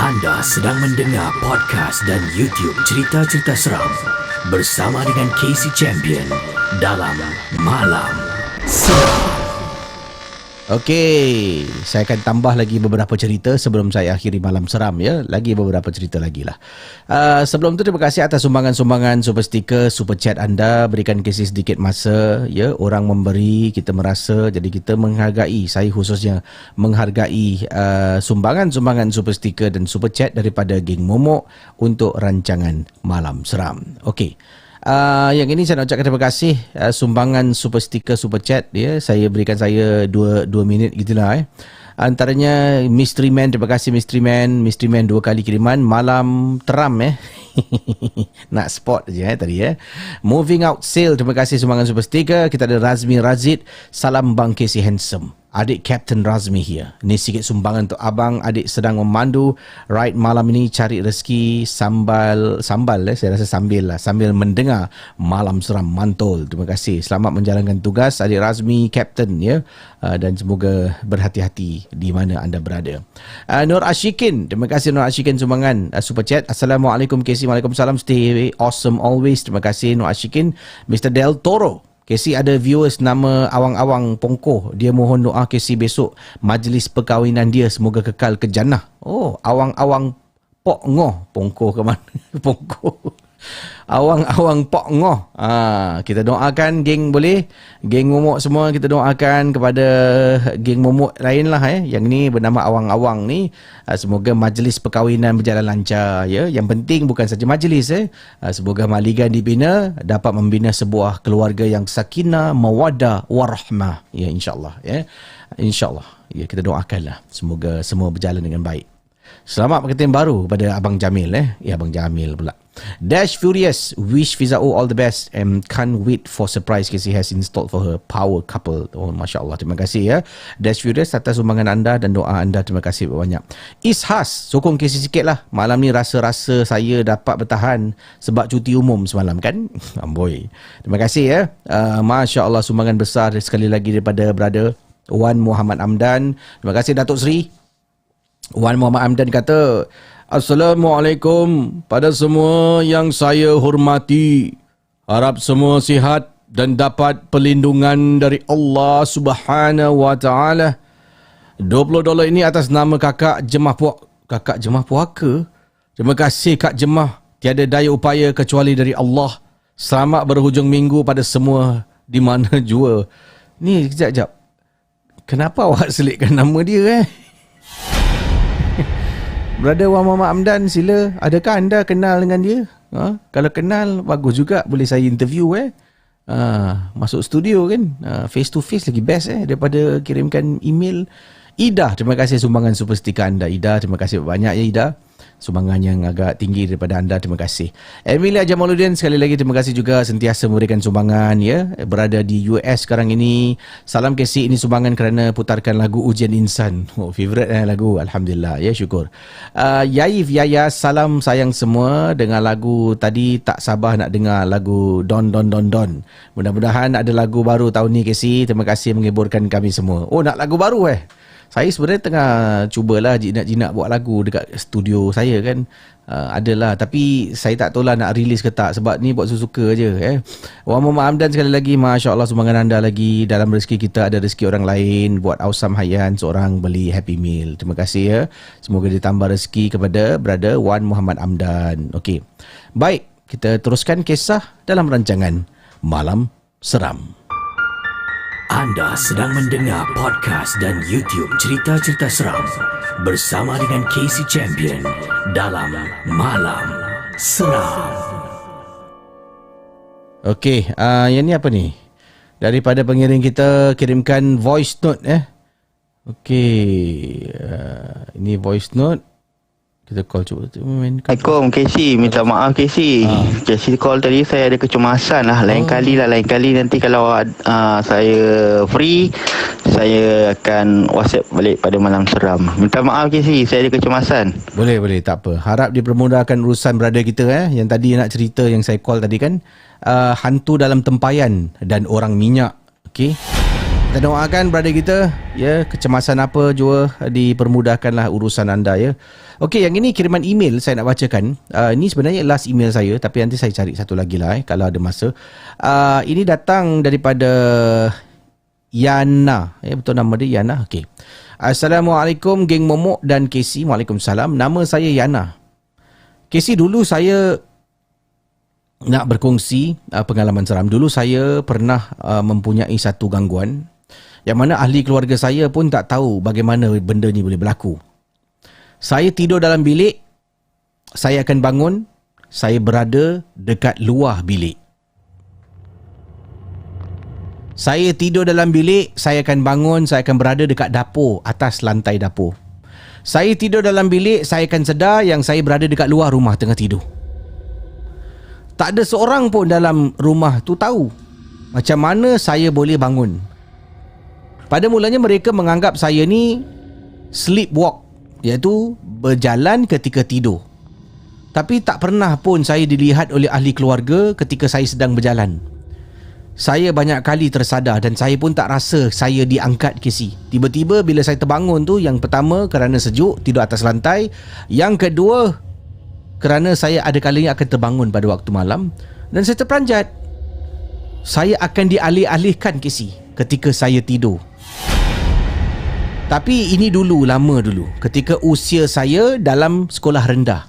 Anda sedang mendengar podcast dan YouTube cerita-cerita seram bersama dengan Casey Champion dalam Malam Seram. Okey, saya akan tambah lagi beberapa cerita sebelum saya akhiri Malam Seram ya. Lagi beberapa cerita lagi lah. Sebelum tu terima kasih atas sumbangan-sumbangan super sticker, super chat anda. Berikan Casey sedikit masa ya. Orang memberi, kita merasa, jadi kita menghargai. Saya khususnya menghargai sumbangan-sumbangan super sticker dan super chat daripada geng Momok untuk rancangan Malam Seram. Okey. Yang ini saya nak ucapkan terima kasih sumbangan super sticker, super chat ya. Saya berikan saya 2 minit gitulah. Antaranya Mystery Man, terima kasih Mystery Man 2 kali kiriman. Malam Teram nak spot je tadi Moving Out Sale, terima kasih sumbangan super sticker. Kita ada Razmi Razid, salam Bang Casey Handsome. Adik Captain Razmi here. Ini sikit sumbangan untuk abang. Adik sedang memandu ride malam ini, cari rezeki sambal saya rasa sambil mendengar Malam Seram Mantul. Terima kasih. Selamat menjalankan tugas Adik Razmi, Captain ya. Dan semoga berhati-hati di mana anda berada. Nur Ashikin, terima kasih Nur Ashikin sumbangan super chat. Assalamualaikum Casey. Waalaikumsalam. Stay awesome always. Terima kasih Nur Ashikin. Mr. Del Toro, Casey ada viewers nama Awang-Awang Pongkoh. Dia mohon doa Casey besok majlis perkahwinan dia semoga kekal ke jannah. Oh, Awang-Awang Pok Ngoh. Pongkoh ke mana? Pongkoh. Awang-Awang Pok Ngoh. Kita doakan geng boleh. Geng Momok semua kita doakan kepada geng Momok lain lah Yang ni bernama Awang-Awang ni. Semoga majlis perkahwinan berjalan lancar ya. Yang penting bukan saja majlis Semoga mahligan dibina dapat membina sebuah keluarga yang sakinah, mawaddah, warahmah. Ya insya-Allah ya. Insya-Allah. Ya kita doakanlah semoga semua berjalan dengan baik. Selamat pengantin baru pada Abang Jamil Ya Abang Jamil pula. Dash Furious, wish Fizao all the best and can't wait for surprise Casey has installed for her power couple. Oh Masya Allah, terima kasih ya Dash Furious atas sumbangan anda dan doa anda. Terima kasih banyak. Ishas, sokong Casey sikit lah. Malam ni rasa-rasa saya dapat bertahan sebab cuti umum semalam kan. Amboi. Terima kasih ya Masya Allah, sumbangan besar sekali lagi daripada brother Wan Muhammad Amdan. Terima kasih Datuk Seri Wan Muhammad Amdan kata, Assalamualaikum pada semua yang saya hormati. Harap semua sihat dan dapat perlindungan dari Allah Subhanahu Wa Taala. $20 ini atas nama kakak Jemah Puak. Kakak Jemah Puaka? Terima kasih Kak Jemah. Tiada daya upaya kecuali dari Allah. Selamat berhujung minggu pada semua di mana jua. Ni kejap. Kenapa awak selitkan nama dia Brother Wan Muhammad Amdan, sila. Adakah anda kenal dengan dia? Kalau kenal, bagus juga. Boleh saya interview masuk studio kan. Face to face lagi best daripada kirimkan email. Ida, terima kasih sumbangan super sticker anda. Ida, terima kasih banyak ya Ida. Sumbangan yang agak tinggi daripada anda. Terima kasih. Emilia Jamaluddin, sekali lagi terima kasih juga sentiasa memberikan sumbangan ya. Berada di US sekarang ini. Salam Casey, ini sumbangan kerana putarkan lagu Ujian Insan. Oh, favorite lagu. Alhamdulillah ya, syukur. Yaif Yaya, salam sayang semua. Dengan lagu tadi tak sabar nak dengar lagu Don Don Don Don. Mudah-mudahan ada lagu baru tahun ni Casey. Terima kasih menghiburkan kami semua. Oh, nak lagu baru Saya sebenarnya tengah cubalah jinak-jinak buat lagu dekat studio saya kan. Adalah, tapi saya tak tahulah nak release ke tak sebab ni buat suka je Wan Muhammad Amdan, sekali lagi Masya Allah sumbangan anda lagi. Dalam rezeki kita ada rezeki orang lain. Buat Ausam Hayyan seorang beli Happy Meal. Terima kasih ya. Semoga ditambah rezeki kepada brother Wan Muhammad Amdan. Okey. Baik, kita teruskan kisah dalam rancangan Malam Seram. Anda sedang mendengar podcast dan YouTube cerita-cerita seram bersama dengan Casey Champion dalam Malam Seram. Okey, yang ni apa ni? Daripada pengiring kita kirimkan voice note Okey, ini voice note. Kita call cuba. Assalamualaikum Casey, minta maaf Casey. Casey call tadi saya ada kecemasan lah. Lain kali nanti kalau saya free, saya akan WhatsApp balik pada Malam Seram. Minta maaf Casey, saya ada kecemasan. Boleh, tak apa. Harap dipermudahkan urusan brother kita yang tadi nak cerita yang saya call tadi kan. Hantu dalam tempayan dan orang minyak. Okey. Kita doakan brother kita, ya, kecemasan apa jua dipermudahkanlah urusan anda, ya. Okey, yang ini kiriman email saya nak bacakan. Ini sebenarnya last email saya, tapi nanti saya cari satu lagi lah kalau ada masa. Ini datang daripada Yana. Betul nama dia Yana. Okey. Assalamualaikum geng Momok dan Casey. Waalaikumsalam. Nama saya Yana. Casey, dulu saya nak berkongsi pengalaman seram. Dulu saya pernah mempunyai satu gangguan yang mana ahli keluarga saya pun tak tahu bagaimana benda ni boleh berlaku. Saya tidur dalam bilik, saya akan bangun, saya berada dekat luar bilik. Saya tidur dalam bilik, saya akan bangun, saya akan berada dekat dapur, atas lantai dapur. Saya tidur dalam bilik, saya akan sedar yang saya berada dekat luar rumah tengah tidur. Tak ada seorang pun dalam rumah tu tahu macam mana saya boleh bangun. Pada mulanya mereka menganggap saya ni sleepwalk, iaitu berjalan ketika tidur. Tapi tak pernah pun saya dilihat oleh ahli keluarga ketika saya sedang berjalan. Saya banyak kali tersadar dan saya pun tak rasa saya diangkat, Casey. Tiba-tiba bila saya terbangun tu, yang pertama kerana sejuk, tidur atas lantai. Yang kedua, kerana saya ada kalanya akan terbangun pada waktu malam dan saya terperanjat. Saya akan dialih-alihkan, Casey, ketika saya tidur. Tapi ini dulu, lama dulu, ketika usia saya dalam sekolah rendah.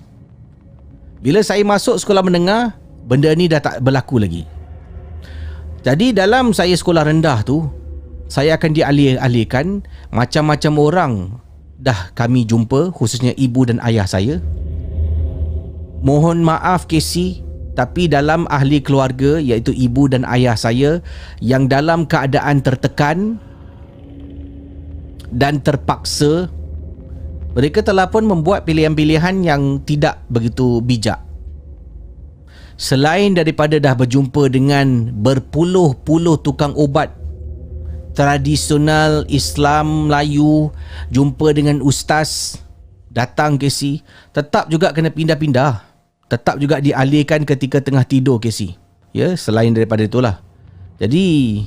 Bila saya masuk sekolah menengah, benda ni dah tak berlaku lagi. Jadi dalam saya sekolah rendah tu, saya akan dialih-alihkan. Macam-macam orang dah kami jumpa, khususnya ibu dan ayah saya. Mohon maaf, Casey, tapi dalam ahli keluarga, iaitu ibu dan ayah saya, yang dalam keadaan tertekan dan terpaksa, mereka telah pun membuat pilihan-pilihan yang tidak begitu bijak. Selain daripada dah berjumpa dengan berpuluh-puluh tukang ubat tradisional Islam Melayu, jumpa dengan ustaz, datang, Casey, tetap juga kena pindah-pindah, tetap juga dialihkan ketika tengah tidur, Casey. Ya, selain daripada itulah. Jadi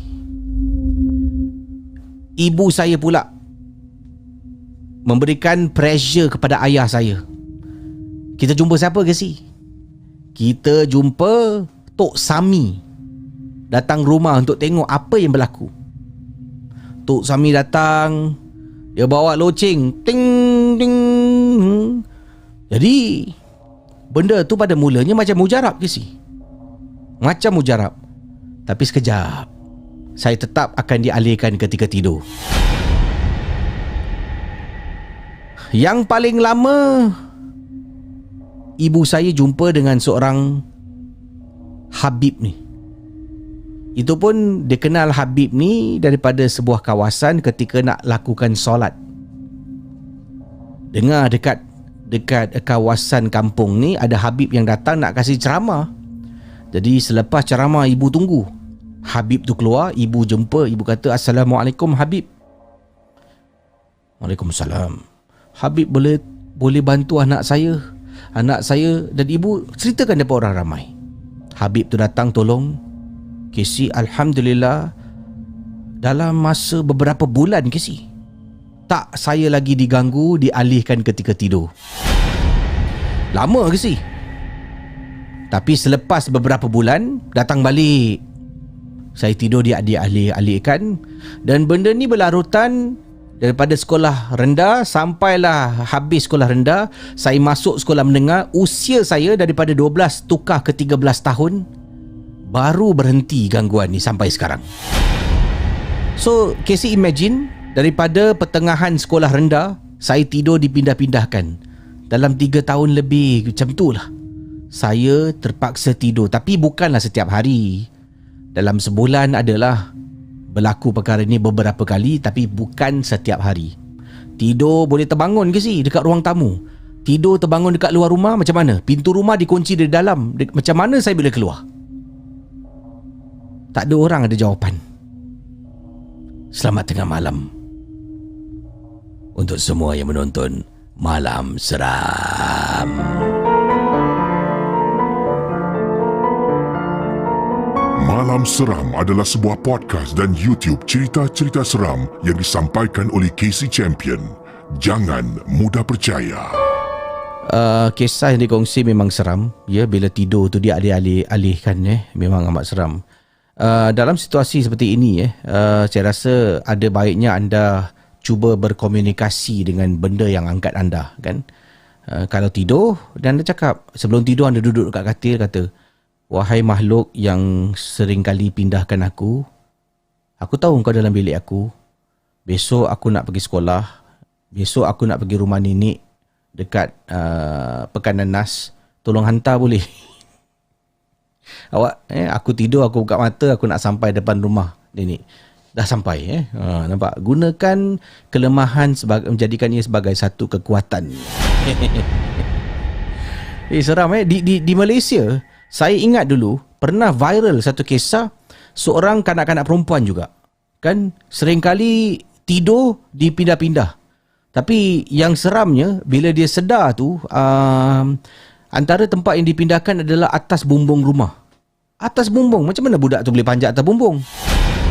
ibu saya pula memberikan pressure kepada ayah saya. Kita jumpa siapa, Casey? Kita jumpa Tok Sami datang rumah untuk tengok apa yang berlaku. Tok Sami datang, dia bawa loceng, ting ting. Jadi benda tu pada mulanya macam mujarab, Casey. Macam mujarab. Tapi sekejap, saya tetap akan dialihkan ketika tidur. Yang paling lama, ibu saya jumpa dengan seorang Habib ni. Itu pun dia kenal Habib ni daripada sebuah kawasan ketika nak lakukan solat. Dengar dekat kawasan kampung ni ada Habib yang datang nak kasih ceramah. Jadi selepas ceramah, ibu tunggu. Habib tu keluar, ibu jumpa, ibu kata, "Assalamualaikum Habib." "Waalaikumsalam. Habib boleh bantu anak saya dan ibu ceritakan depan orang ramai." Habib tu datang tolong. Casey, alhamdulillah, dalam masa beberapa bulan, Casey, tak saya lagi diganggu, dialihkan ketika tidur. Lama, Casey. Tapi selepas beberapa bulan, datang balik. Saya tidur dialih-alihkan. Dan benda ni berlarutan daripada sekolah rendah sampailah habis sekolah rendah. Saya masuk sekolah menengah. Usia saya daripada 12 tukar ke 13 tahun. Baru berhenti gangguan ni sampai sekarang. So, Casey, imagine, daripada pertengahan sekolah rendah, saya tidur dipindah-pindahkan. Dalam 3 tahun lebih, macam tu lah. Saya terpaksa tidur. Tapi bukanlah setiap hari. Dalam sebulan adalah berlaku perkara ni beberapa kali, tapi bukan setiap hari. Tidur boleh terbangun ke sih dekat ruang tamu. Tidur terbangun dekat luar rumah, macam mana? Pintu rumah dikunci dari dalam. Macam mana saya boleh keluar? Tak ada orang ada jawapan. Selamat tengah malam untuk semua yang menonton Malam Seram. Malam Seram adalah sebuah podcast dan YouTube cerita-cerita seram yang disampaikan oleh Casey Champion. Jangan mudah percaya. Kisah yang dikongsi memang seram. Ya, bila tidur tu dia alih-alihkan, memang amat seram. Dalam situasi seperti ini, saya rasa ada baiknya anda cuba berkomunikasi dengan benda yang angkat anda, kan? Kalau tidur dan anda cakap, sebelum tidur anda duduk dekat katil, kata, wahai makhluk yang sering kali pindahkan aku tahu kau dalam bilik aku. Besok aku nak pergi sekolah, besok aku nak pergi rumah nenek dekat Pekanan Nas, tolong hantar boleh? Awak, aku tidur, aku buka mata, aku nak sampai depan rumah nenek. Dah sampai, nampak? Gunakan kelemahan menjadikannya sebagai satu kekuatan. Seram, di Malaysia, saya ingat dulu pernah viral satu kisah seorang kanak-kanak perempuan juga, kan, seringkali tidur dipindah-pindah. Tapi yang seramnya, bila dia sedar tu, antara tempat yang dipindahkan adalah atas bumbung rumah. Atas bumbung, macam mana budak tu boleh panjat atas bumbung?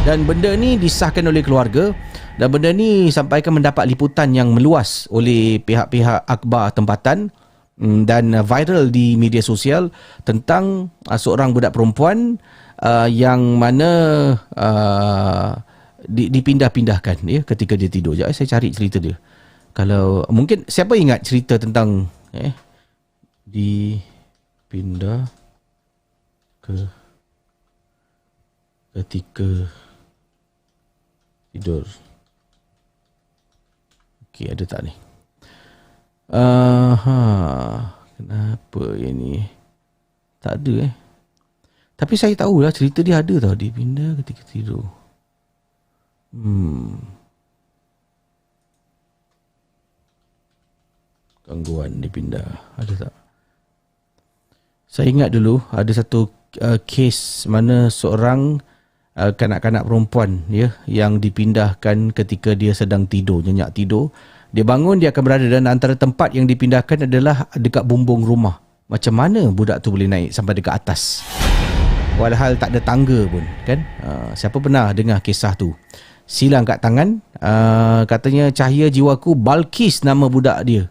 Dan benda ni disahkan oleh keluarga, dan benda ni sampaikan mendapat liputan yang meluas oleh pihak-pihak akhbar tempatan dan viral di media sosial tentang seorang budak perempuan yang mana dipindah-pindahkan, ya, ketika dia tidur. Sekejap, saya cari cerita dia. Kalau mungkin siapa ingat cerita tentang dipindah ketika tidur. Okey, ada tak ni? Kenapa ini? Tak ada Tapi saya tahulah cerita dia ada tau. Dipindah ketika tidur. Gangguan dipindah. Ada tak? Saya ingat dulu ada satu kes mana seorang kanak-kanak perempuan, ya, yang dipindahkan ketika dia sedang tidur, nyenyak tidur. Dia bangun, dia akan berada, dan antara tempat yang dipindahkan adalah dekat bumbung rumah. Macam mana budak tu boleh naik sampai dekat atas? Walhal tak ada tangga pun, kan? Siapa pernah dengar kisah tu? Sila angkat tangan. Katanya Cahaya Jiwaku, Balkis nama budak dia.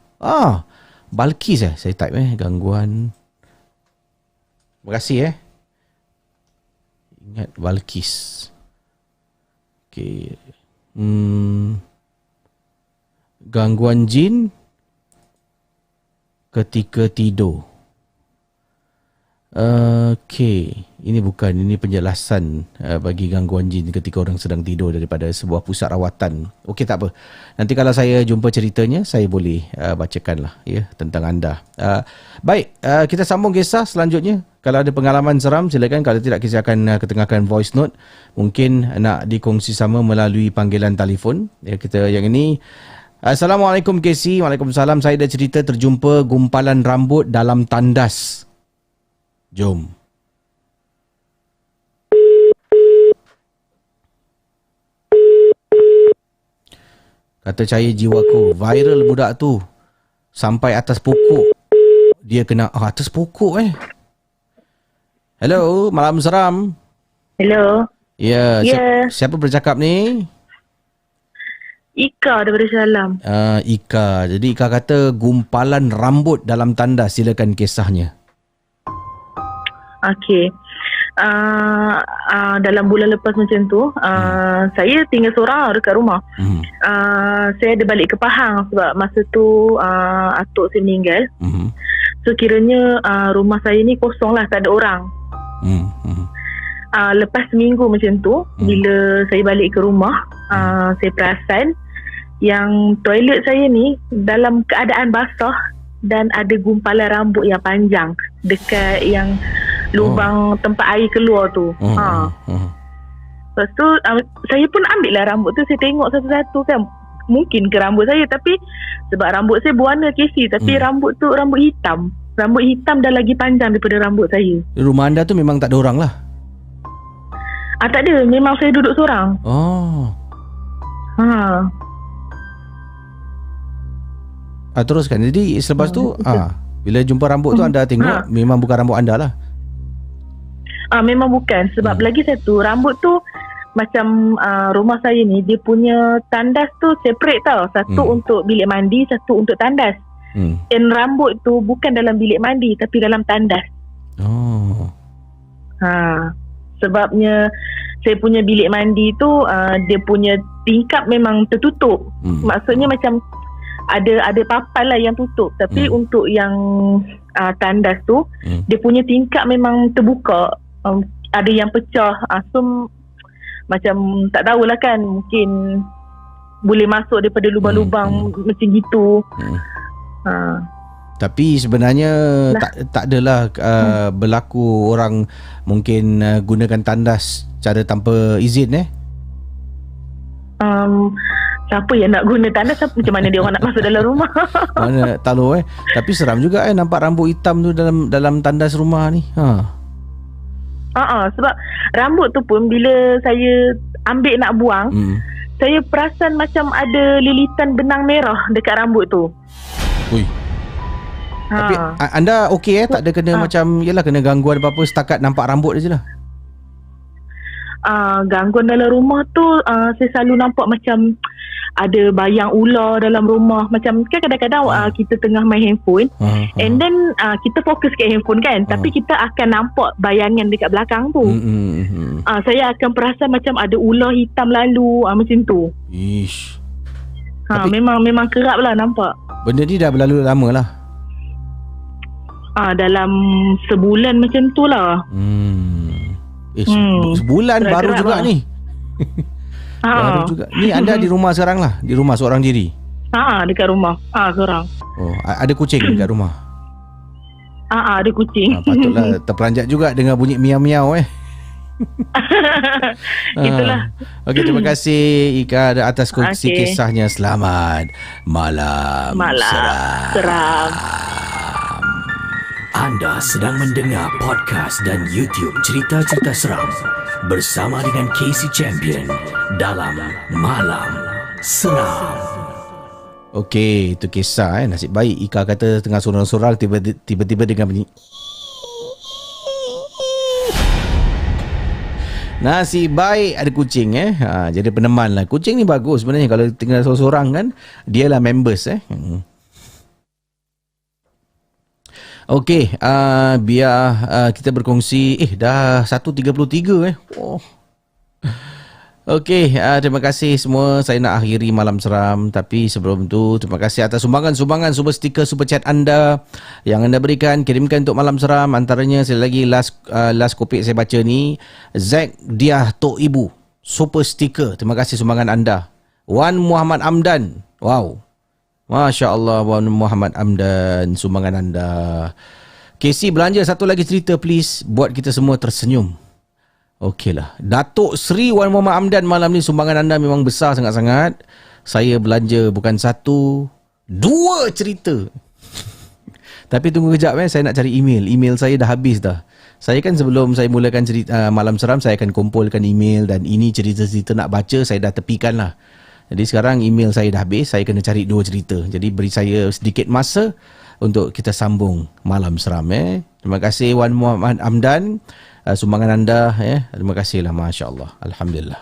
Balkis saya type gangguan. Terima kasih Ingat Balkis. Okey. Gangguan jin ketika tidur. Okey, ini penjelasan bagi gangguan jin ketika orang sedang tidur daripada sebuah pusat rawatan. Okey, tak apa. Nanti kalau saya jumpa ceritanya, saya boleh bacakanlah, ya, tentang anda. Baik, kita sambung kisah selanjutnya. Kalau ada pengalaman seram, silakan. Kalau tidak, kita akan ketengahkan voice note. Mungkin nak dikongsi sama melalui panggilan telefon. Ya, kita yang ini. Assalamualaikum KC. Waalaikumsalam. Saya dah cerita terjumpa gumpalan rambut dalam tandas. Jom. Kata Cahaya Jiwaku, viral budak tu sampai atas pokok. Dia kena atas pokok Hello, malam seram. Hello. Ya, siapa bercakap ni? Ika daripada Salam. Ika. Jadi Ika kata gumpalan rambut dalam tandas. Silakan kisahnya. Okey. Dalam bulan lepas macam tu, saya tinggal seorang dekat rumah. Saya ada balik ke Pahang sebab masa tu atuk saya meninggal. So kiranya rumah saya ni kosong lah, tak ada orang. Lepas seminggu macam tu, bila saya balik ke rumah, saya perasan yang toilet saya ni dalam keadaan basah dan ada gumpalan rambut yang panjang dekat yang lubang tempat air keluar tu. Lepas tu saya pun ambil lah rambut tu. Saya tengok satu-satu kan, mungkin ke rambut saya, tapi sebab rambut saya berwarna KC, tapi rambut tu rambut hitam. Rambut hitam dah lagi panjang daripada rambut saya. Rumah anda tu memang tak ada orang lah? Tak ada, memang saya duduk seorang. Teruskan. Jadi selepas tu bila jumpa rambut tu anda tengok memang bukan rambut anda lah? Memang bukan. Sebab lagi satu, rambut tu macam rumah saya ni, dia punya tandas tu separate tau. Satu untuk bilik mandi, satu untuk tandas. Dan rambut tu bukan dalam bilik mandi tapi dalam tandas. Sebabnya saya punya bilik mandi tu dia punya tingkap memang tertutup. Maksudnya macam ada papan lah yang tutup. Tapi untuk yang tandas tu dia punya tingkap memang terbuka. Ada yang pecah. So macam tak tahulah kan, mungkin boleh masuk daripada lubang-lubang macam gitu. Tapi sebenarnya tak adalah berlaku orang mungkin gunakan tandas cara tanpa izin siapa yang nak guna tandas, macam mana dia orang nak masuk dalam rumah? Mana tak tahu Tapi seram juga nampak rambut hitam tu dalam tandas rumah ni. Sebab rambut tu pun bila saya ambil nak buang, saya perasan macam ada lilitan benang merah dekat rambut tu. Ui. Tapi anda okey tak ada kena macam yalah kena gangguan apa-apa, setakat nampak rambut je lah. Gangguan dalam rumah tu saya selalu nampak macam ada bayang ular dalam rumah. Macam kan kadang-kadang kita tengah main handphone and then kita fokus ke handphone kan, tapi kita akan nampak bayangan dekat belakang tu. Saya akan perasan macam ada ular hitam lalu macam tu. Ish. Memang kerap lah nampak. Benda ni dah berlalu lama lah. Dalam sebulan macam tu lah. Sebulan baru juga lah ni. Baru juga. Ni anda di rumah sekarang lah? Di rumah seorang diri? Dekat rumah. Seorang. Ada kucing dekat rumah? Ada kucing. Patutlah terperanjat juga dengan bunyi miau-miau Itulah. Okey, terima kasih Ika atas kongsi kisahnya. Selamat malam seram. Anda sedang mendengar podcast dan YouTube cerita-cerita seram bersama dengan Casey Champion dalam Malam Seram. Okey, itu kisah nasib baik Ika kata tengah sorang-sorang tiba-tiba dengan bunyi nasib baik ada kucing jadi peneman lah. Kucing ni bagus sebenarnya kalau tinggal sorang-sorang kan. Dia lah members Okey, biar kita berkongsi. Dah 1.33 Okey, terima kasih semua. Saya nak akhiri malam seram, tapi sebelum tu terima kasih atas sumbangan-sumbangan super stiker, super chat anda yang anda berikan, kirimkan untuk malam seram. Antaranya sekali lagi last kopi saya baca ni, Zack Diah Tok Ibu, super stiker. Terima kasih sumbangan anda. Wan Muhammad Amdan. Wow. Masya Allah, Wan Muhammad Amdan, sumbangan anda. Casey, belanja satu lagi cerita please, buat kita semua tersenyum. Okeylah. Datuk Seri Wan Muhammad Amdan, malam ni sumbangan anda memang besar sangat-sangat. Saya belanja bukan satu, dua cerita. Tapi tunggu kejap saya nak cari email. Email saya dah habis dah. Saya kan sebelum saya mulakan cerita malam seram, saya akan kumpulkan email dan ini cerita-cerita nak baca saya dah tepikan lah. Jadi sekarang email saya dah habis, saya kena cari dua cerita. Jadi beri saya sedikit masa untuk kita sambung malam seram. Terima kasih Wan Muhammad Amdan, sumbangan anda. Terima kasihlah, Masya Allah. Alhamdulillah.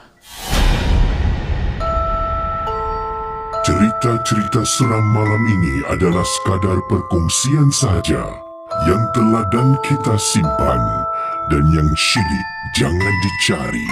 Cerita-cerita seram malam ini adalah sekadar perkongsian sahaja yang teladan kita simpan dan yang syilid jangan dicari.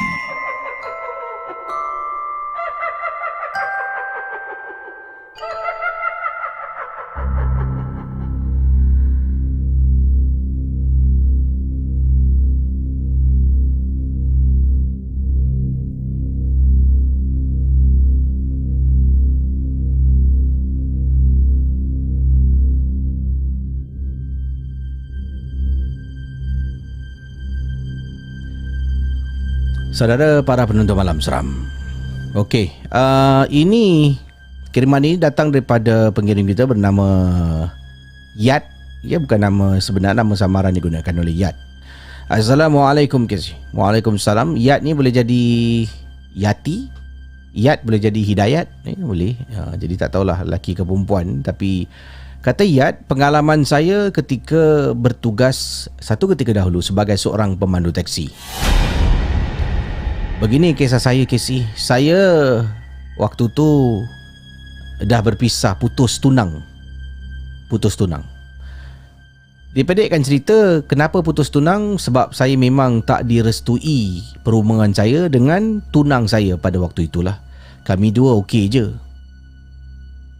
Saudara para penonton malam seram. Okey, ini kiriman ini datang daripada pengirim kita bernama Yat. Ia bukan nama sebenar, nama samaran digunakan oleh Yat. Assalamualaikum Casey. Waalaikumsalam. Yat ni boleh jadi Yati, Yat boleh jadi Hidayat, boleh. Jadi tak tahulah lelaki ke perempuan, tapi Kata Yat, pengalaman saya ketika bertugas satu ketika dahulu sebagai seorang pemandu teksi. Begini kisah saya, Casey. Saya waktu tu dah berpisah, putus tunang. Dipendekkan cerita, kenapa putus tunang? Sebab saya memang tak direstui perhubungan saya dengan tunang saya pada waktu itulah. Kami dua okey je.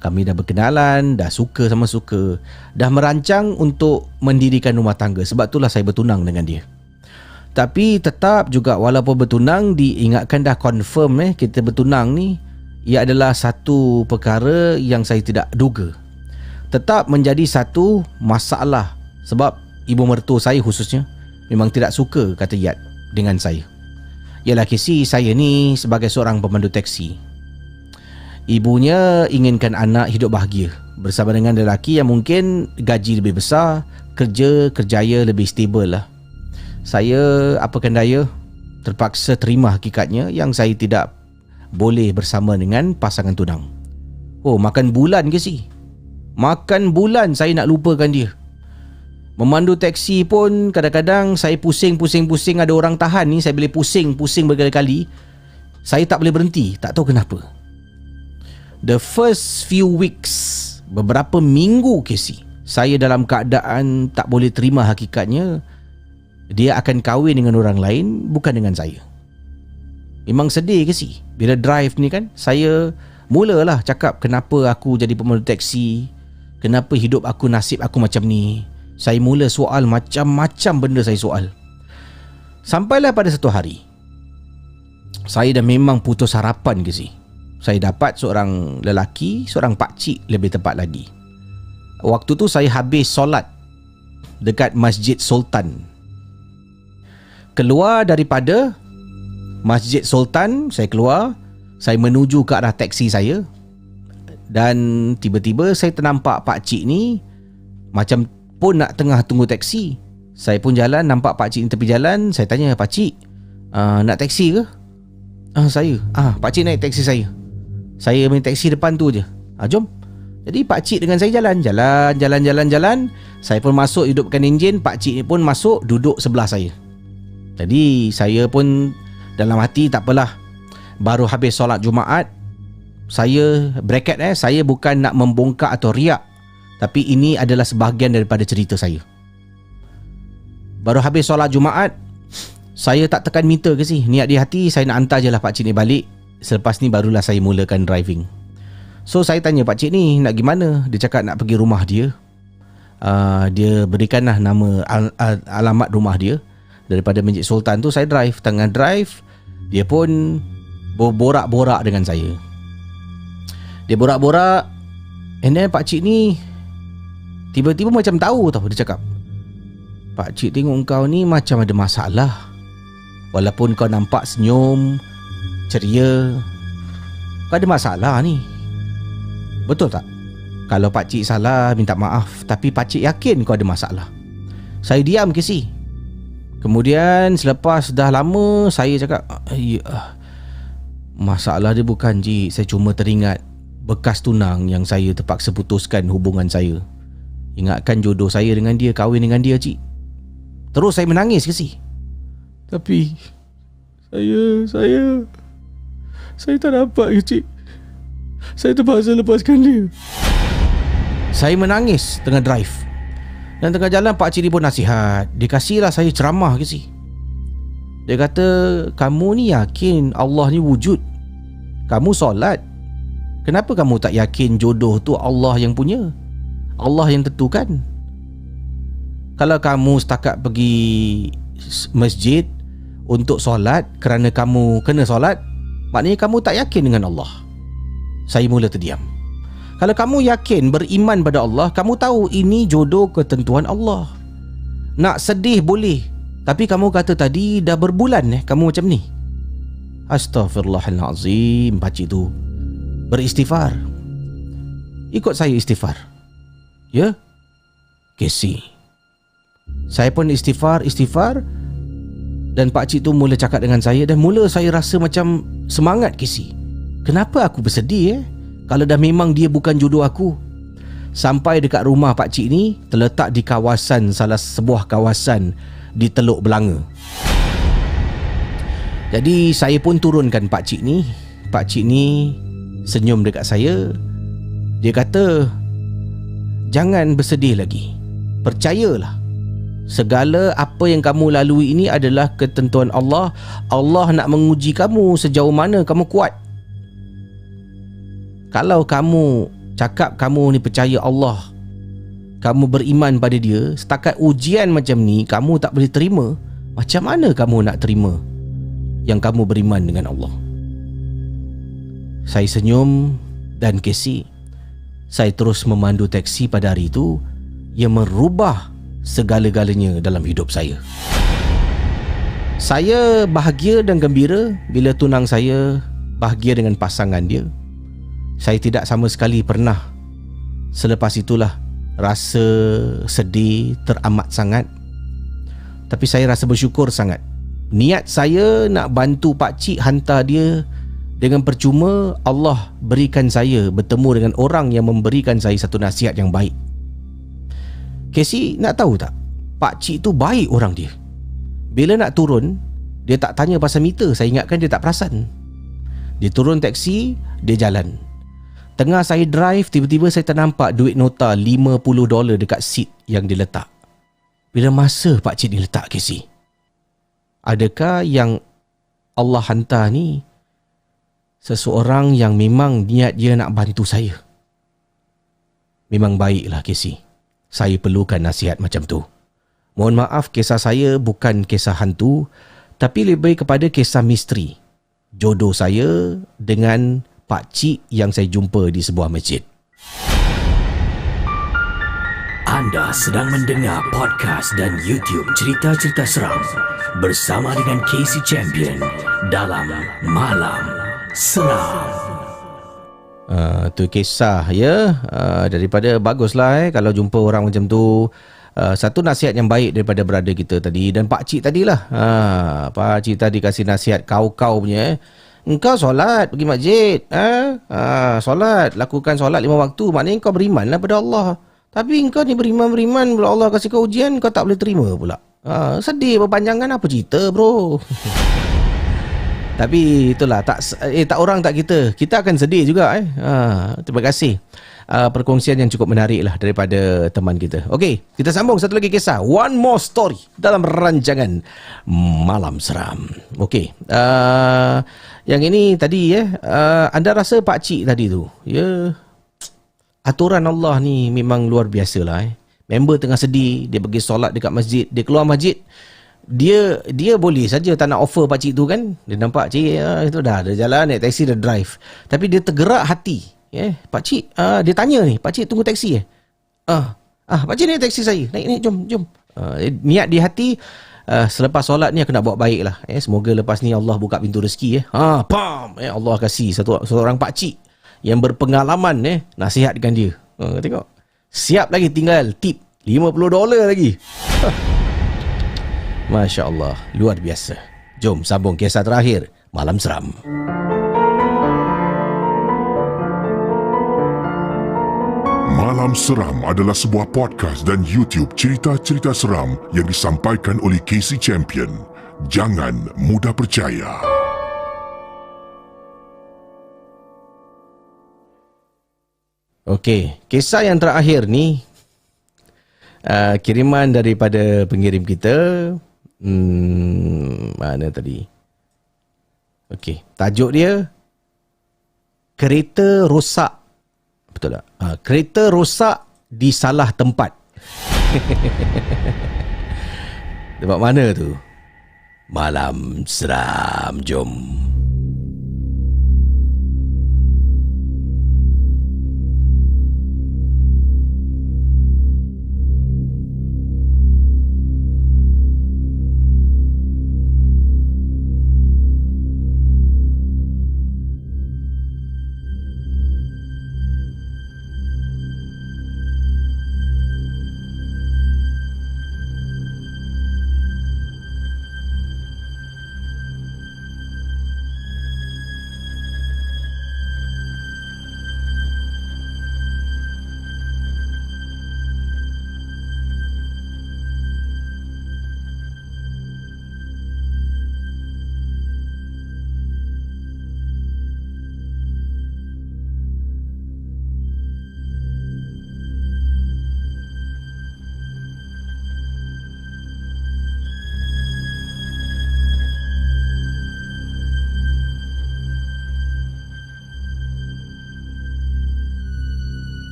Kami dah berkenalan, dah suka sama suka, dah merancang untuk mendirikan rumah tangga. Sebab itulah saya bertunang dengan dia. Tapi tetap juga walaupun bertunang, diingatkan dah confirm kita bertunang ni, ia adalah satu perkara yang saya tidak duga. Tetap menjadi satu masalah. Sebab ibu mertua saya khususnya memang tidak suka, kata Yat, dengan saya. Yalah Casey, saya ni sebagai seorang pemandu teksi, ibunya inginkan anak hidup bahagia bersama dengan lelaki yang mungkin gaji lebih besar, kerjaya lebih stable lah. Saya apakan daya, terpaksa terima hakikatnya yang saya tidak boleh bersama dengan pasangan tunang. Oh, makan bulan ke si? Makan bulan saya nak lupakan dia. Memandu teksi pun kadang-kadang saya pusing, ada orang tahan ni, saya boleh pusing berkali-kali. Saya tak boleh berhenti, tak tahu kenapa. The first few weeks, beberapa minggu Casey, saya dalam keadaan tak boleh terima hakikatnya dia akan kahwin dengan orang lain, bukan dengan saya. Memang sedih Casey. Bila drive ni kan, saya mulalah cakap kenapa aku jadi pemandu teksi, kenapa hidup aku, nasib aku macam ni. Saya mula soal macam-macam benda saya soal. Sampailah pada satu hari, saya dah memang putus harapan Casey. Saya dapat seorang lelaki, seorang pakcik lebih tepat lagi. Waktu tu saya habis solat dekat Masjid Sultan. Keluar daripada Masjid Sultan, saya keluar, saya menuju ke arah teksi saya. Dan tiba-tiba saya ternampak pakcik ni macam pun nak tengah tunggu teksi. Saya pun jalan, nampak pakcik ni tepi jalan. Saya tanya, pakcik, nak teksi ke? Saya. Pakcik naik teksi saya. Saya main teksi depan tu je. Jom. Jadi pakcik dengan saya jalan. Saya pun masuk, hidupkan enjin. Pakcik ni pun masuk, duduk sebelah saya. Jadi saya pun dalam hati, tak apalah, baru habis solat Jumaat. Saya bracket saya bukan nak membongkak atau riak, tapi ini adalah sebahagian daripada cerita saya. Baru habis solat Jumaat, saya tak tekan meter ke sih. Niat di hati saya nak hantar je lah pakcik ni balik. Selepas ni barulah saya mulakan driving. So saya tanya pakcik ni nak gimana. Dia cakap nak pergi rumah dia. Dia berikanlah nama alamat rumah dia. Daripada Masjid Sultan tu saya drive. Tengah drive, dia pun borak-borak dengan saya. Dia borak-borak, and then pakcik ni tiba-tiba macam tahu tau. Dia cakap, pakcik tengok kau ni macam ada masalah. Walaupun kau nampak senyum, ceria, kau ada masalah ni. Betul tak? Kalau pakcik salah, minta maaf. Tapi pakcik yakin kau ada masalah. Saya diam ke si. Kemudian selepas dah lama, saya cakap, masalah dia bukan cik. Saya cuma teringat bekas tunang yang saya terpaksa putuskan hubungan saya. Ingatkan jodoh saya dengan dia, kahwin dengan dia cik. Terus saya menangis ke si. Tapi saya tak dapat ke cik. Saya terpaksa lepaskan dia. Saya menangis tengah drive. Dan tengah jalan pakcik ni pun nasihat. Dia kasihlah saya ceramah ke si. Dia kata, kamu ni yakin Allah ni wujud? Kamu solat, kenapa kamu tak yakin jodoh tu Allah yang punya? Allah yang tentukan. Kalau kamu setakat pergi masjid untuk solat kerana kamu kena solat, maknanya kamu tak yakin dengan Allah. Saya mula terdiam. Kalau kamu yakin beriman pada Allah, kamu tahu ini jodoh ketentuan Allah. Nak sedih boleh, tapi kamu kata tadi dah berbulan kamu macam ni. Astaghfirullahalazim. Pakcik tu beristighfar. Ikut saya istighfar. Ya? Casey. Saya pun istighfar. Dan pakcik tu mula cakap dengan saya. Dan mula saya rasa macam semangat Casey. Kenapa aku bersedih Kalau dah memang dia bukan jodoh aku. Sampai dekat rumah pakcik ni terletak di kawasan, salah sebuah kawasan di Teluk Belanga. Jadi saya pun turunkan pakcik ni. Pakcik ni senyum dekat saya. Dia kata, jangan bersedih lagi. Percayalah, segala apa yang kamu lalui ini adalah ketentuan Allah. Allah nak menguji kamu sejauh mana kamu kuat. Kalau kamu cakap kamu ni percaya Allah, kamu beriman pada dia, setakat ujian macam ni kamu tak boleh terima, macam mana kamu nak terima yang kamu beriman dengan Allah? Saya senyum dan Casey, saya terus memandu teksi pada hari itu yang merubah segala-galanya dalam hidup saya. Saya bahagia dan gembira bila tunang saya bahagia dengan pasangan dia. Saya tidak sama sekali pernah selepas itulah rasa sedih teramat sangat. Tapi saya rasa bersyukur sangat. Niat saya nak bantu pakcik hantar dia, dengan percuma Allah berikan saya bertemu dengan orang yang memberikan saya satu nasihat yang baik. Casey, nak tahu tak? Pakcik tu baik orang dia. Bila nak turun, dia tak tanya pasal meter. Saya ingatkan dia tak perasan. Dia turun teksi, dia jalan. Tengah saya drive, tiba-tiba saya ternampak duit nota $50 dekat seat yang dia letak. Bila masa pakcik ni letak, Casey? Adakah yang Allah hantar ni seseorang yang memang niat dia nak bantu saya? Memang baiklah, Casey. Saya perlukan nasihat macam tu. Mohon maaf, kisah saya bukan kisah hantu, tapi lebih kepada kisah misteri. Jodoh saya dengan pakcik yang saya jumpa di sebuah masjid. Anda sedang mendengar podcast dan YouTube cerita-cerita seram bersama dengan Casey Champion dalam Malam Seram. Tu kisah ya, daripada baguslah kalau jumpa orang macam tu. Satu nasihat yang baik daripada brother kita tadi dan pakcik tadilah. Pakcik tadi kasih nasihat kau punya. Engkau solat pergi masjid, solat, lakukan solat 5 waktu, maknanya engkau berimanlah pada Allah. Tapi engkau ni beriman bila Allah kasih kau ujian kau tak boleh terima pula. Sedih berpanjangan, apa cerita bro? Tapi itulah, tak orang tak kita akan sedih juga. Terima kasih perkongsian yang cukup menarik lah daripada teman kita. Okey, kita sambung satu lagi kisah, one more story dalam rancangan Malam Seram. Okey, yang ini tadi anda rasa pakcik tadi tu aturan Allah ni memang luar biasa lah. Member tengah sedih, dia pergi solat dekat masjid, dia keluar masjid, dia boleh saja tak nak offer pakcik tu kan. Dia nampak cik itu dah jalan naik taksi, dah drive, tapi dia tergerak hati. Pakcik, dia tanya ni, pakcik tunggu taksi pakcik naik taksi saya, naik jom. Niat di hati, selepas solat ni aku nak buat baik lah. Semoga lepas ni Allah buka pintu rezeki. Allah kasih seorang pakcik yang berpengalaman nasihatkan dia. Tengok, siap lagi, tinggal tip $50 lagi. Masya Allah, luar biasa. Jom sambung kisah terakhir Malam Seram. Malam Seram adalah sebuah podcast dan YouTube cerita-cerita seram yang disampaikan oleh Casey Champion. Jangan mudah percaya. Okey, kisah yang terakhir ni kiriman daripada pengirim kita. Mana tadi? Okey, tajuk dia kereta rosak. Betul tak? Kereta rosak di salah tempat. Tempat mana tu? Malam Seram, jom.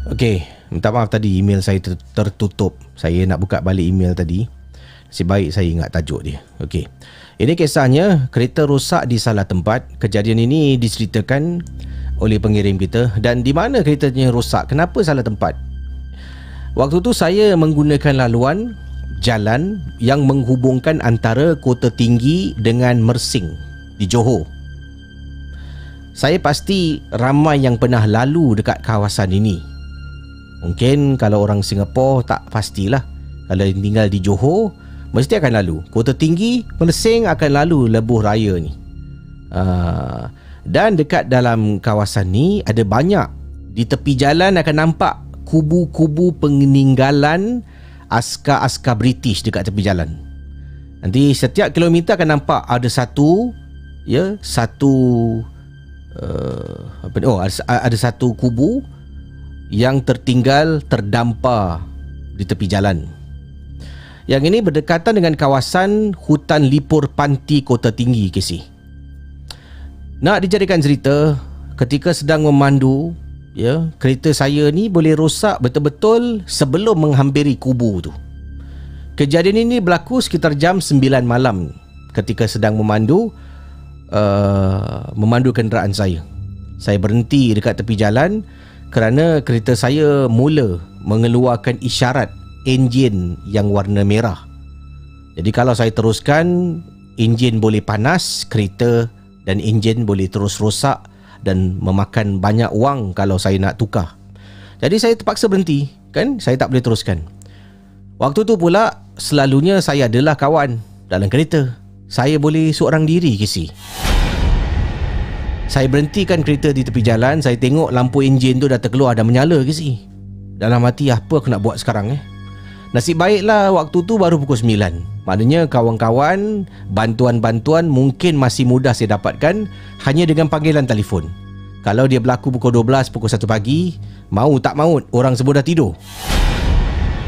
Okey, minta maaf tadi email saya tertutup. Saya nak buka balik email tadi. Nasib baik saya ingat tajuk dia. Okey. Ini kisahnya, kereta rosak di salah tempat. Kejadian ini diceritakan oleh pengirim kita. Dan di mana keretanya rosak? Kenapa salah tempat? Waktu tu saya menggunakan laluan jalan yang menghubungkan antara Kota Tinggi dengan Mersing di Johor. Saya pasti ramai yang pernah lalu dekat kawasan ini. Mungkin kalau orang Singapura tak pastilah. Kalau tinggal di Johor, mesti akan lalu. Kota Tinggi, Mersing akan lalu lebuh raya ni. Dan dekat dalam kawasan ni ada banyak. Di tepi jalan akan nampak kubu-kubu peninggalan askar-askar British dekat tepi jalan. Nanti setiap kilometer akan nampak ada ada satu kubu yang tertinggal terdampar di tepi jalan. Yang ini berdekatan dengan kawasan hutan lipur panti Kota Tinggi, KC. Nak dijadikan cerita, ketika sedang memandu, kereta saya ni boleh rosak betul-betul sebelum menghampiri kubu tu. Kejadian ini berlaku sekitar jam 9 malam ketika sedang memandu kenderaan saya. Saya berhenti dekat tepi jalan kerana kereta saya mula mengeluarkan isyarat enjin yang warna merah. Jadi kalau saya teruskan, enjin boleh panas kereta dan enjin boleh terus rosak dan memakan banyak wang kalau saya nak tukar. Jadi saya terpaksa berhenti, kan? Saya tak boleh teruskan. Waktu tu pula selalunya saya adalah kawan dalam kereta. Saya boleh seorang diri, KC. Saya berhentikan kereta di tepi jalan. Saya tengok lampu enjin tu dah terkeluar, dah menyala, KC. Dalam hati, apa aku nak buat sekarang? Nasib baiklah waktu tu baru pukul 9. Maknanya kawan-kawan, bantuan-bantuan mungkin masih mudah saya dapatkan hanya dengan panggilan telefon. Kalau dia berlaku pukul 12, pukul 1 pagi, mau tak maut, orang semua dah tidur.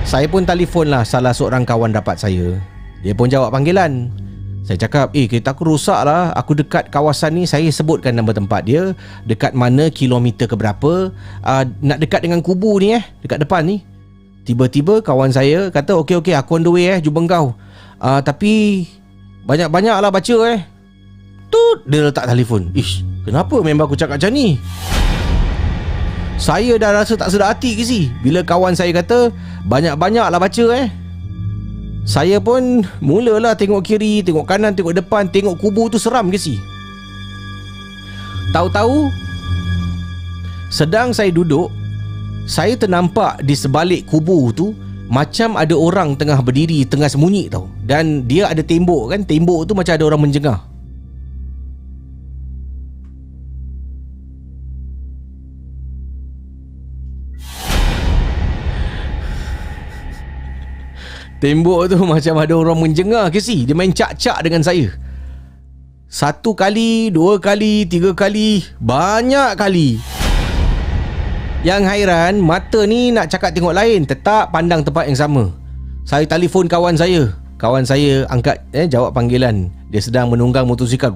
Saya pun telefonlah salah seorang kawan rapat saya. Dia pun jawab panggilan. Saya cakap, kereta aku rosak lah. Aku dekat kawasan ni, saya sebutkan nama tempat dia, dekat mana, kilometer ke berapa, nak dekat dengan kubu ni, dekat depan ni. Tiba-tiba kawan saya kata, okey, aku on the way, jumpa kau. Tapi banyak-banyak lah baca. Tut, dia letak telefon. Ish, kenapa member aku cakap macam ni? Saya dah rasa tak sedar hati, KC, bila kawan saya kata banyak-banyak lah baca. Saya pun mulalah tengok kiri, tengok kanan, tengok depan, tengok kubu tu seram, KC. Tahu-tahu sedang saya duduk, saya ternampak di sebalik kubu tu macam ada orang tengah berdiri, tengah sembunyi tau. Dan dia ada tembok, kan? Tembok tu macam ada orang menjengah. Tembok tu macam ada orang menjengah, KC. Dia main cak-cak dengan saya. 1 kali, 2 kali, 3 kali, banyak kali. Yang hairan, mata ni nak cakap tengok lain, tetap pandang tempat yang sama. Saya telefon kawan saya. Kawan saya angkat, jawab panggilan. Dia sedang menunggang motosikal.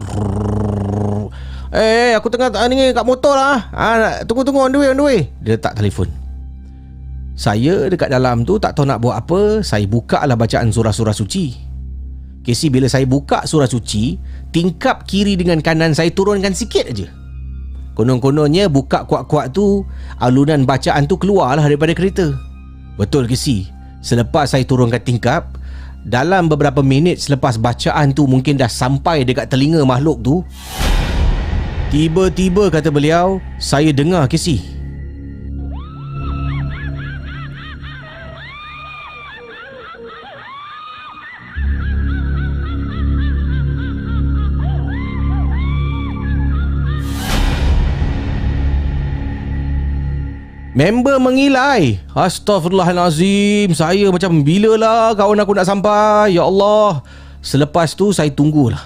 Aku tengah ni kat motor lah. Tunggu, on the way. Dia letak telefon. Saya dekat dalam tu tak tahu nak buat apa. Saya buka lah bacaan surah-surah suci. KC, bila saya buka surah suci, tingkap kiri dengan kanan saya turunkan sikit aja. Konon-kononnya buka kuat-kuat tu, alunan bacaan tu keluarlah daripada kereta. Betul, KC. Selepas saya turunkan tingkap, dalam beberapa minit selepas bacaan tu mungkin dah sampai dekat telinga makhluk tu, tiba-tiba, kata beliau, saya dengar, KC, member mengilai. Astaghfirullahalazim. Saya macam, bilalah kawan aku nak sampai? Ya Allah. Selepas tu saya tunggulah.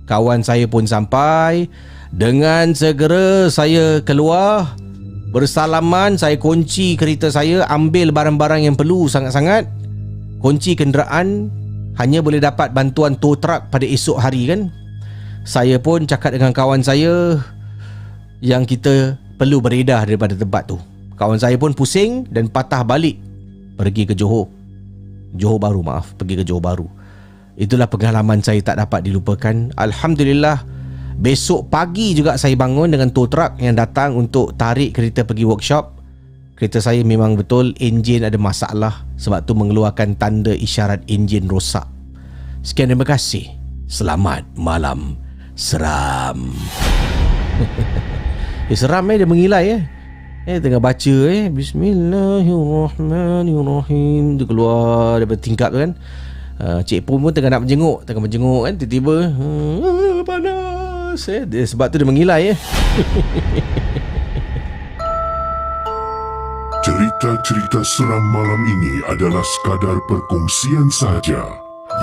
Kawan saya pun sampai. Dengan segera saya keluar, bersalaman, saya kunci kereta saya, ambil barang-barang yang perlu sangat-sangat. Kunci kenderaan. Hanya boleh dapat bantuan tow truck pada esok hari, kan. Saya pun cakap dengan kawan saya yang kita perlu beredar daripada tempat tu. Kawan saya pun pusing dan patah balik pergi ke Johor Bahru, pergi ke Johor Bahru. Itulah pengalaman saya tak dapat dilupakan. Alhamdulillah, besok pagi juga saya bangun dengan tow truck yang datang untuk tarik kereta pergi workshop. Kereta saya memang betul enjin ada masalah, sebab tu mengeluarkan tanda isyarat enjin rosak. Sekian, terima kasih. Selamat malam seram. Seram dia mengilai tengah baca Bismillahirrahmanirrahim. Dia keluar daripada tingkap tu kan. Cik Pum pun tengah menjenguk kan, tiba-tiba panas sebab tu dia mengilai Cerita-cerita seram malam ini adalah sekadar perkongsian sahaja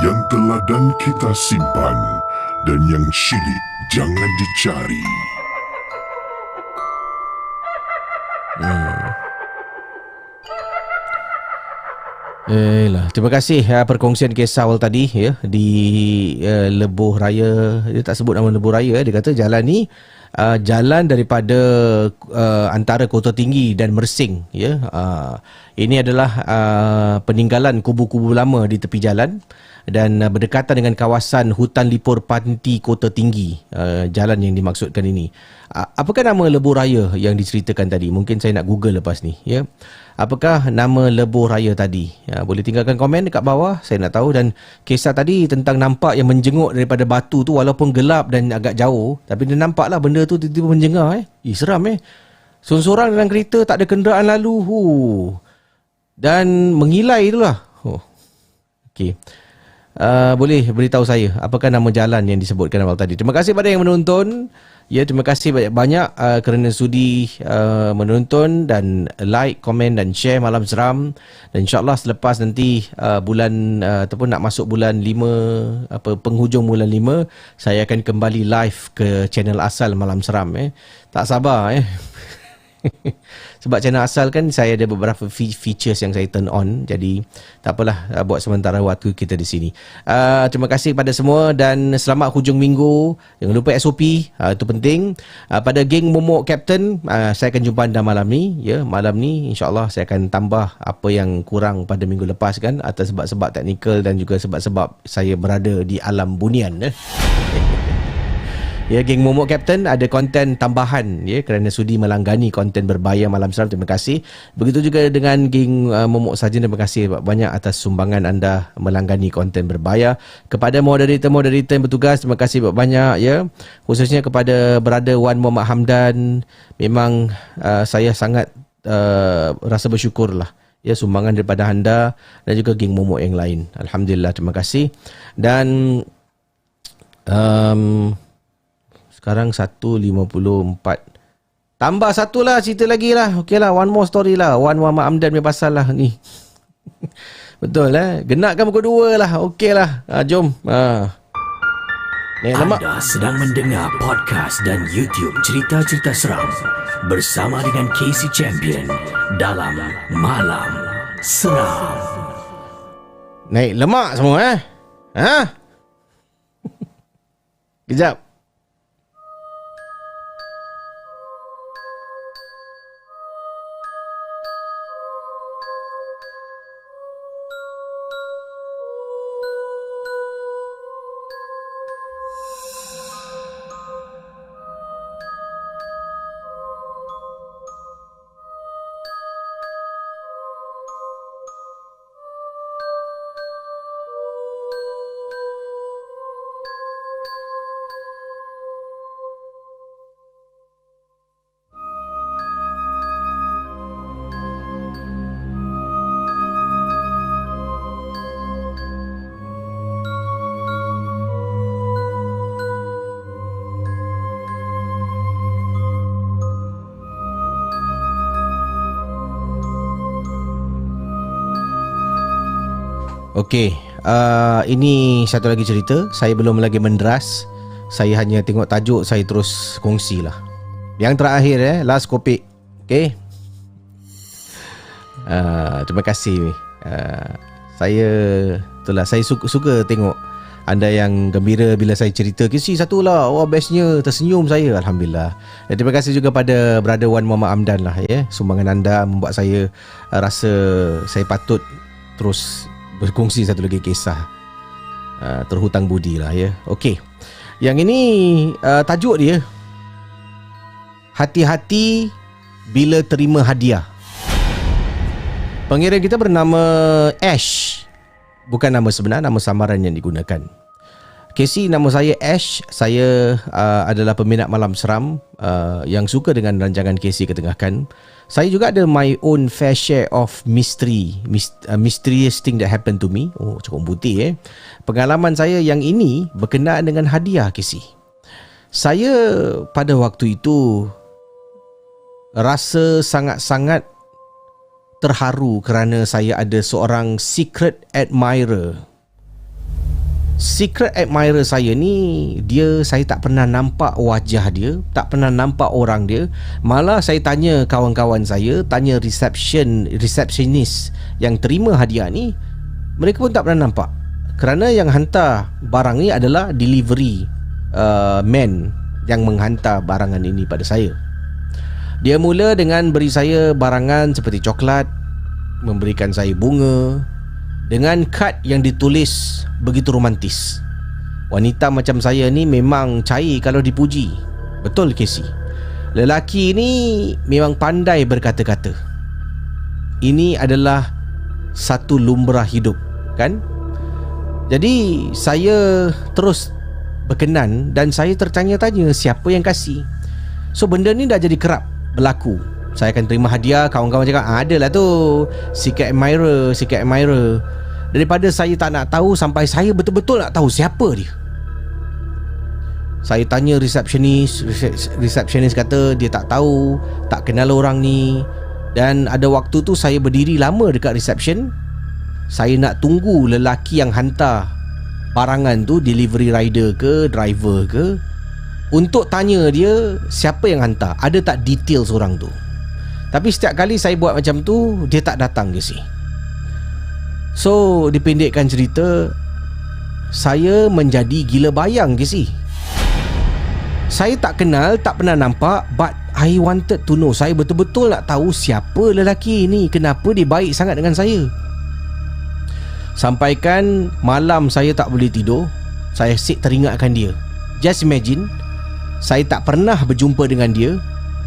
yang telah dan kita simpan, dan yang syilid jangan dicari. Terima kasih perkongsian kisah awal tadi di Lebuh Raya. Dia tak sebut nama Lebuh Raya, dia kata jalan ni jalan daripada antara Kota Tinggi dan Mersing ini adalah peninggalan kubu-kubu lama di tepi jalan dan berdekatan dengan kawasan hutan lipur Panti Kota Tinggi. Jalan yang dimaksudkan ini, apakah nama Lebuh Raya yang diceritakan tadi? Mungkin saya nak Google lepas ni apakah nama Lebuh Raya tadi? Boleh tinggalkan komen dekat bawah, saya nak tahu. Dan kisah tadi tentang nampak yang menjenguk daripada batu tu, walaupun gelap dan agak jauh, tapi dia nampak lah benda tu tiba-tiba menjengar seram sorang-sorang dalam kereta, tak ada kenderaan lalu dan mengilai itulah. Okey. Boleh beritahu saya apakah nama jalan yang disebutkan awal tadi? Terima kasih pada yang menonton. Terima kasih banyak-banyak kerana sudi menonton dan like, komen dan share Malam Seram. Dan insyaAllah selepas nanti bulan ataupun nak masuk bulan 5, penghujung bulan 5, saya akan kembali live ke channel asal Malam Seram. Tak sabar sebab channel asal kan saya ada beberapa features yang saya turn on. Jadi tak apalah, buat sementara waktu kita di sini. Terima kasih kepada semua dan selamat hujung minggu. Jangan lupa SOP, itu penting. Pada geng Momok Captain, saya akan jumpa anda malam ni. Malam ni insyaAllah saya akan tambah apa yang kurang pada minggu lepas kan, atas sebab-sebab teknikal dan juga sebab-sebab saya berada di alam bunian. Geng Momok Captain ada konten tambahan kerana sudi melanggani konten berbayar Malam Seram. Terima kasih. Begitu juga dengan geng Momok Saja. Terima kasih banyak atas sumbangan anda melanggani konten berbayar. Kepada moderator-moderator yang bertugas, terima kasih banyak khususnya kepada Brother Wan Muhammad Hamdan. Memang saya sangat rasa bersyukur lah sumbangan daripada anda dan juga geng Momok yang lain. Alhamdulillah, terima kasih. Dan sekarang 1.54. Tambah satu lah, cerita lagi lah. Okey lah, one more story lah. Wan Muhammad Hamdan punya pasal lah ni. Betul genapkan pukul 2 lah. Okey lah, jom. Anda sedang mendengar podcast dan YouTube cerita-cerita seram bersama dengan Casey Champion dalam Malam Seram. Naik lemak semua Kejap. Okey, ini satu lagi cerita. Saya belum lagi menderas. Saya hanya tengok tajuk, saya terus kongsi lah. Yang terakhir last kopik. Okey. Terima kasih. Saya itulah, saya suka tengok anda yang gembira bila saya cerita Casey satulah, wah bestnya, tersenyum saya, Alhamdulillah. Dan terima kasih juga pada Brother Wan Muhammad Amdan lah ya. Sumbangan anda membuat saya rasa saya patut terus berkongsi satu lagi kisah terhutang budi lah ya. Okey, yang ini tajuk dia hati-hati bila terima hadiah. Pengirim kita bernama Ash. Bukan nama sebenar, nama samaran yang digunakan. Casey, nama saya Ash. Saya adalah peminat malam seram yang suka dengan rancangan Casey ketengahkan. Saya juga ada my own fair share of mysterious thing that happened to me. Oh, cukup putih Pengalaman saya yang ini berkenaan dengan hadiah, Casey. Saya pada waktu itu rasa sangat-sangat terharu kerana saya ada seorang secret admirer. Secret admirer saya ni, saya tak pernah nampak wajah dia, tak pernah nampak orang dia. Malah saya tanya kawan-kawan saya, tanya receptionist yang terima hadiah ni, mereka pun tak pernah nampak. Kerana yang hantar barang ni adalah delivery man yang menghantar barangan ini pada saya. Dia mula dengan beri saya barangan seperti coklat, memberikan saya bunga dengan kad yang ditulis begitu romantis. Wanita macam saya ni memang cair kalau dipuji. Betul, Casey. Lelaki ni memang pandai berkata-kata. Ini adalah satu lumrah hidup, kan? Jadi saya terus berkenan dan saya tertanya-tanya siapa yang kasih. So benda ni dah jadi kerap berlaku. Saya akan terima hadiah, kawan-kawan cakap adalah tu secret admirer. Daripada saya tak nak tahu sampai saya betul-betul nak tahu siapa dia. Saya tanya resepsionis kata dia tak tahu, tak kenal orang ni. Dan ada waktu tu saya berdiri lama dekat reception. Saya nak tunggu lelaki yang hantar barangan tu, delivery rider ke, driver ke, untuk tanya dia siapa yang hantar, ada tak details orang tu. Tapi setiap kali saya buat macam tu, dia tak datang ke sini. So dipendekkan cerita, saya menjadi gila bayang ke sini. Saya tak kenal, tak pernah nampak, but I wanted to know. Saya betul-betul nak tahu siapa lelaki ni, kenapa dia baik sangat dengan saya. Sampaikan malam saya tak boleh tidur, saya asyik teringatkan dia. Just imagine, saya tak pernah berjumpa dengan dia,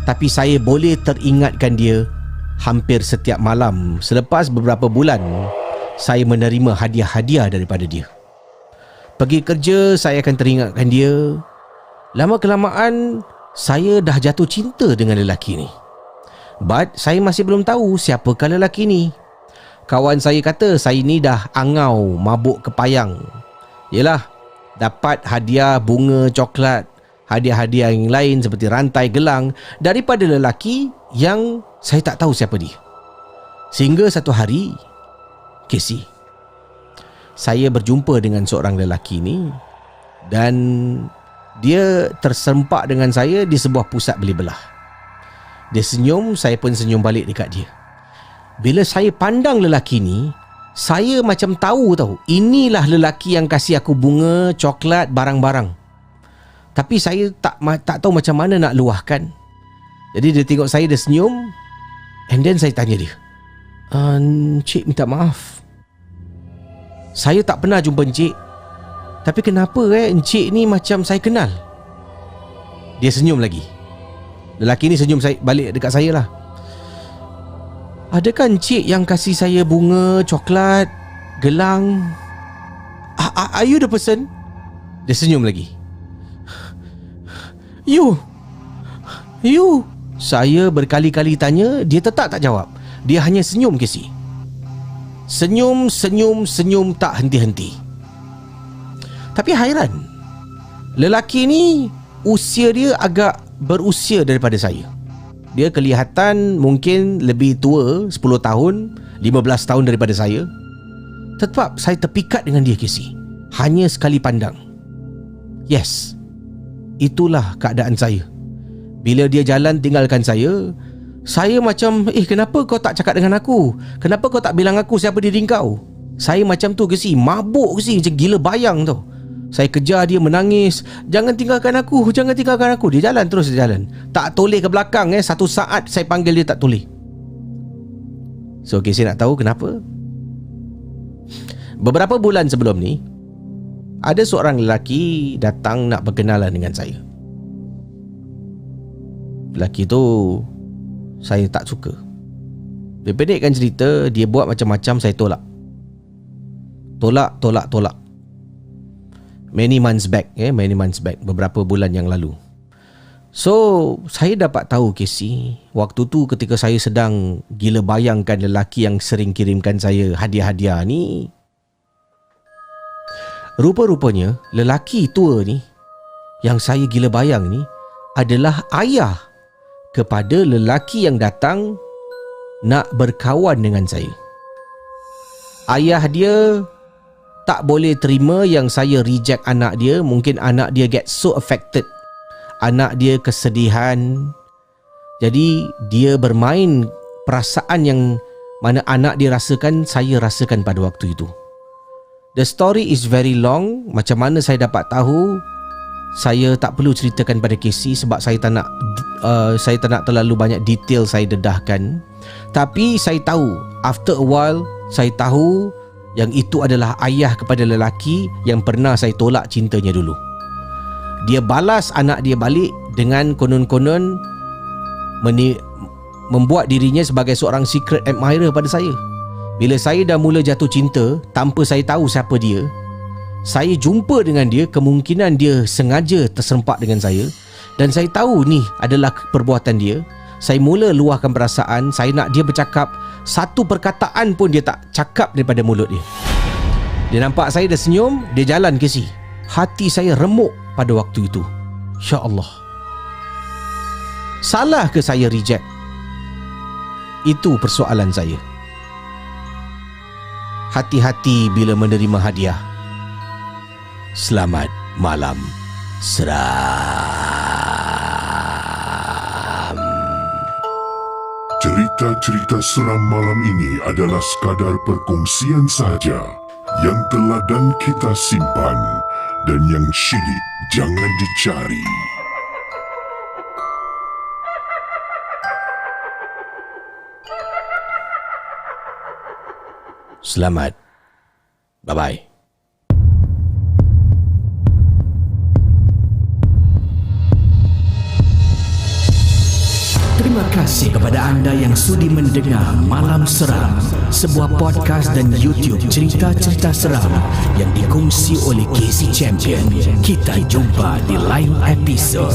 tapi saya boleh teringatkan dia hampir setiap malam. Selepas beberapa bulan, saya menerima hadiah-hadiah daripada dia. Pergi kerja, saya akan teringatkan dia. Lama-kelamaan, saya dah jatuh cinta dengan lelaki ni. But, saya masih belum tahu siapakah lelaki ni. Kawan saya kata saya ni dah angau, mabuk kepayang. Yelah, dapat hadiah bunga, coklat, hadiah-hadiah yang lain seperti rantai gelang daripada lelaki yang saya tak tahu siapa dia. Sehingga satu hari, Casey, saya berjumpa dengan seorang lelaki ni dan dia tersempak dengan saya di sebuah pusat beli belah. Dia senyum, saya pun senyum balik dekat dia. Bila saya pandang lelaki ni, saya macam tahu inilah lelaki yang kasih aku bunga, coklat, barang-barang. Tapi saya tak tahu macam mana nak luahkan. Jadi dia tengok saya, dia senyum. And then saya tanya dia, Encik minta maaf, saya tak pernah jumpa Encik. Tapi kenapa Encik ni macam saya kenal? Dia senyum lagi. Lelaki ni senyum balik dekat saya lah. Adakah Encik yang kasih saya bunga, coklat, gelang? Are you the person? Dia senyum lagi. You. Saya berkali-kali tanya, dia tetap tak jawab. Dia hanya senyum, Casey. Senyum tak henti-henti. Tapi hairan, lelaki ni usia dia agak berusia daripada saya. Dia kelihatan mungkin lebih tua 10 tahun, 15 tahun daripada saya. Tetap saya terpikat dengan dia, Casey. Hanya sekali pandang. Yes, itulah keadaan saya. Bila dia jalan tinggalkan saya macam, kenapa kau tak cakap dengan aku? Kenapa kau tak bilang aku siapa diri kau? Saya macam tu, Casey. Mabuk, Casey. Macam gila bayang tau. Saya kejar dia menangis, jangan tinggalkan aku, jangan tinggalkan aku. Dia jalan terus, dia jalan. Tak toleh ke belakang. Satu saat saya panggil dia tak toleh. So Casey nak tahu kenapa? Beberapa bulan sebelum ni, ada seorang lelaki datang nak berkenalan dengan saya. Lelaki tu saya tak suka. Dia pendekkan cerita, dia buat macam-macam, saya tolak. Tolak. Many months back, beberapa bulan yang lalu. So, saya dapat tahu Casey, waktu tu ketika saya sedang gila bayangkan lelaki yang sering kirimkan saya hadiah-hadiah ni, rupa-rupanya lelaki tua ni yang saya gila bayang ni adalah ayah kepada lelaki yang datang nak berkawan dengan saya. Ayah dia tak boleh terima yang saya reject anak dia. Mungkin anak dia get so affected, anak dia kesedihan, jadi dia bermain perasaan yang mana anak dia rasakan, saya rasakan pada waktu itu. The story is very long. Macam mana saya dapat tahu, saya tak perlu ceritakan pada Casey sebab saya tak nak terlalu banyak detail saya dedahkan. Tapi saya tahu, after a while saya tahu yang itu adalah ayah kepada lelaki yang pernah saya tolak cintanya dulu. Dia balas anak dia balik dengan konon-konon membuat dirinya sebagai seorang secret admirer pada saya. Bila saya dah mula jatuh cinta tanpa saya tahu siapa dia, saya jumpa dengan dia, kemungkinan dia sengaja terserempak dengan saya, dan saya tahu ni adalah perbuatan dia. Saya mula luahkan perasaan, saya nak dia bercakap, satu perkataan pun dia tak cakap daripada mulut dia. Dia nampak saya dah senyum, dia jalan Casey. Hati saya remuk pada waktu itu. Ya Allah, salah ke saya reject? Itu persoalan saya. Hati-hati bila menerima hadiah. Selamat malam seram. Cerita-cerita seram malam ini adalah sekadar perkongsian sahaja yang teladan kita simpan dan yang syilid jangan dicari. Selamat. Bye-bye. Terima kasih kepada anda yang sudi mendengar Malam Seram, sebuah podcast dan YouTube cerita-cerita seram yang dikongsi oleh Casey Champion. Kita jumpa di lain episod.